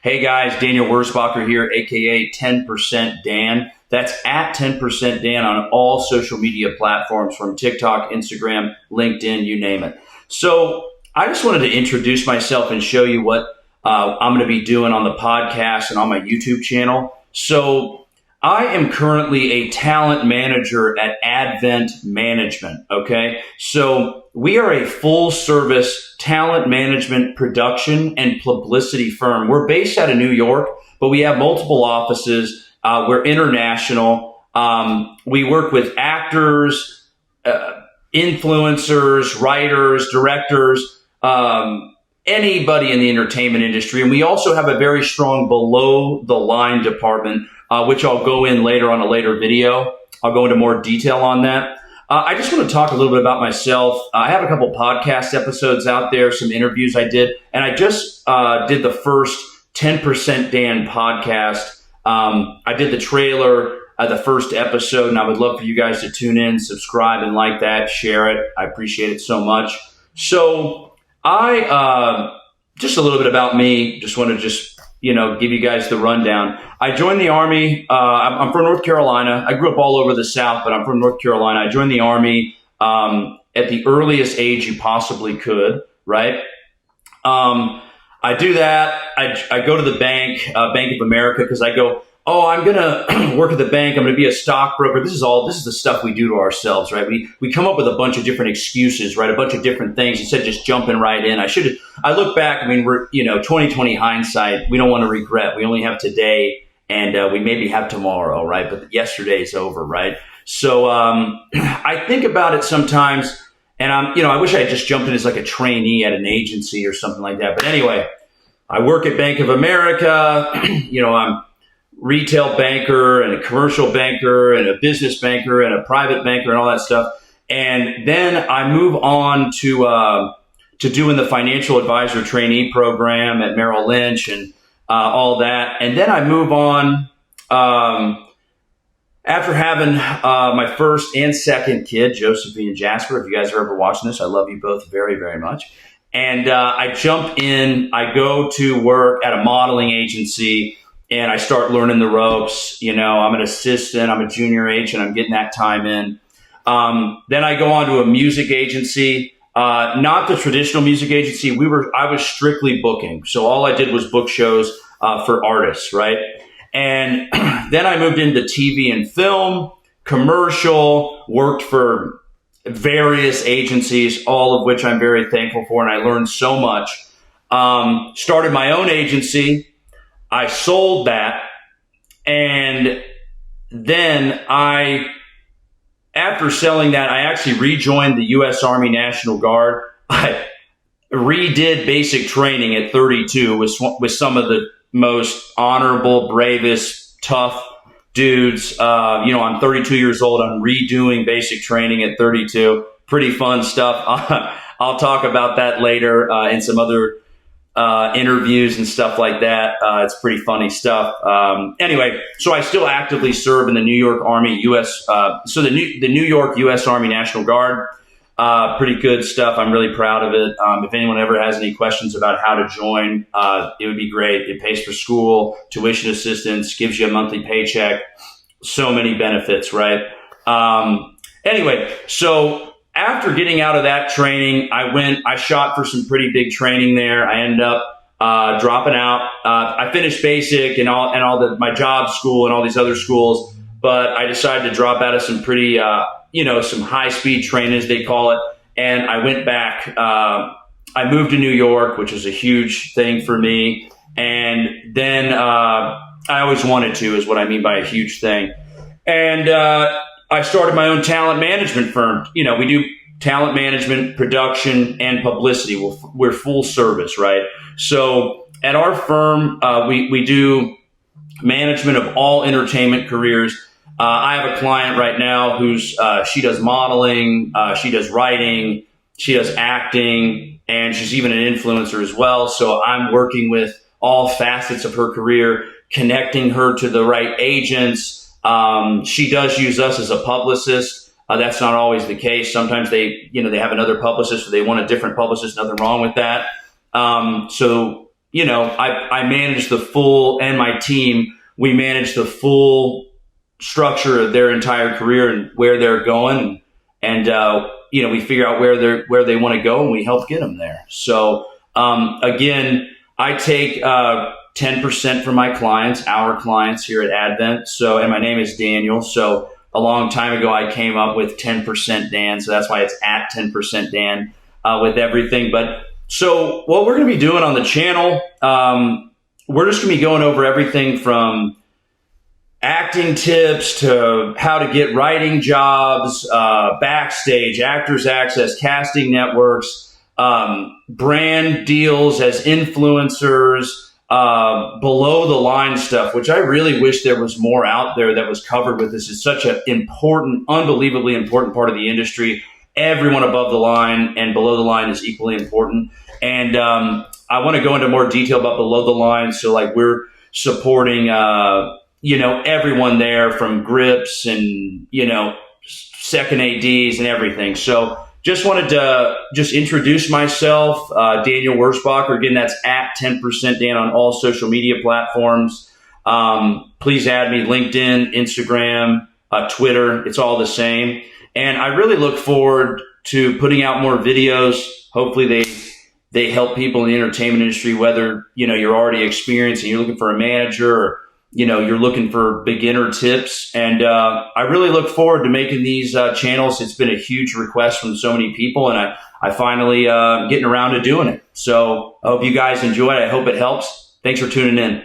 Hey guys, Daniel Wurzbacher here, aka 10% Dan. That's at 10% Dan on all social media platforms from TikTok, Instagram, LinkedIn, you name it. So I just wanted to introduce myself and show you what I'm going to be doing on the podcast and on my YouTube channel. So I am currently a talent manager at Advent Management, okay? So we are a full-service talent management production and publicity firm. We're based out of New York, but we have multiple offices. We're international. We work with actors, influencers, writers, directors, anybody in the entertainment industry. And we also have a very strong below-the-line department, which I'll go in later on a later video. I'll go into more detail on that. I just want to talk a little bit about myself. I have a couple podcast episodes out there, some interviews I did, and I just did the first 10% Dan podcast. I did the trailer, the first episode, and I would love for you guys to tune in, subscribe, and like that, share it. I appreciate it so much. So just a little bit about me. Just want to give you guys the rundown. I joined the Army. I'm from North Carolina. I grew up all over the South, but I'm from North Carolina. I joined the Army at the earliest age you possibly could, right? I do that. I go to the bank, Bank of America, because I go, I'm going to work at the bank. I'm going to be a stockbroker. This is the stuff we do to ourselves, right? We come up with a bunch of different excuses, right? A bunch of different things instead of just jumping right in. I look back, we're, 2020 hindsight. We don't want to regret. We only have today and we maybe have tomorrow, right? But yesterday's over, right? So, I think about it sometimes and I wish I had just jumped in as like a trainee at an agency or something like that. But anyway, I work at Bank of America. I'm retail banker and a commercial banker and a business banker and a private banker and all that stuff. And then I move on to doing the financial advisor trainee program at Merrill Lynch and all that. And then I move on after having my first and second kid, Josephine and Jasper. If you guys are ever watching this, I love you both very, very much. And I jump in, I go to work at a modeling agency. And I start learning the ropes. I'm an assistant, I'm a junior agent, I'm getting that time in. Then I go on to a music agency, not the traditional music agency. I was strictly booking. So all I did was book shows for artists, right? And then I moved into TV and film, commercial, worked for various agencies, all of which I'm very thankful for. And I learned so much. Started my own agency. I sold that, and then after selling that, I actually rejoined the U.S. Army National Guard. I redid basic training at 32 with some of the most honorable, bravest, tough dudes. I'm 32 years old. I'm redoing basic training at 32. Pretty fun stuff. I'll talk about that later in some other interviews and stuff like that. It's pretty funny stuff. Anyway, so I still actively serve in the New York Army the New York U.S. Army National Guard. Pretty good stuff. I'm really proud of it. If anyone ever has any questions about how to join, it would be great. It pays for school, tuition assistance, gives you a monthly paycheck. So many benefits, right? Anyway, so after getting out of that training, I shot for some pretty big training there. I ended up dropping out. I finished basic and my job school and all these other schools, but I decided to drop out of some pretty, some high speed training, as they call it. And I went back. I moved to New York, which was a huge thing for me. And then I always wanted to, is what I mean by a huge thing. And I started my own talent management firm. We do talent management, production, and publicity. We're full service, right? So at our firm, we do management of all entertainment careers. I have a client right now she does modeling, she does writing, she does acting, and she's even an influencer as well. So I'm working with all facets of her career, connecting her to the right agents. She does use us as a publicist. That's not always the case. Sometimes they have another publicist or they want a different publicist. Nothing wrong with that. So I manage the full, and my team, we manage the full structure of their entire career and where they're going. And, we figure out where they want to go, and we help get them there. So, again, I take 10% from my clients, our clients here at Advent. So, and my name is Daniel. So a long time ago, I came up with 10% Dan. So that's why it's at 10% Dan with everything. But so what we're going to be doing on the channel, we're just going to be going over everything from acting tips to how to get writing jobs, backstage, actors access, casting networks, brand deals as influencers, below the line stuff, which I really wish there was more out there that was covered with this. It's such an important, unbelievably important part of the industry. Everyone above the line and below the line is equally important. And I want to go into more detail about below the line. So like we're supporting, everyone there from grips and, second ADs and everything. So just wanted to introduce myself, Daniel Wurzbacher. Again, that's at 10% Dan on all social media platforms. Please add me, LinkedIn, Instagram, Twitter. It's all the same. And I really look forward to putting out more videos. Hopefully they help people in the entertainment industry, whether, you're already experienced and you're looking for a manager, or, you're looking for beginner tips. And I really look forward to making these channels. It's been a huge request from so many people, and I finally getting around to doing it. So I hope you guys enjoy it. I hope it helps. Thanks for tuning in.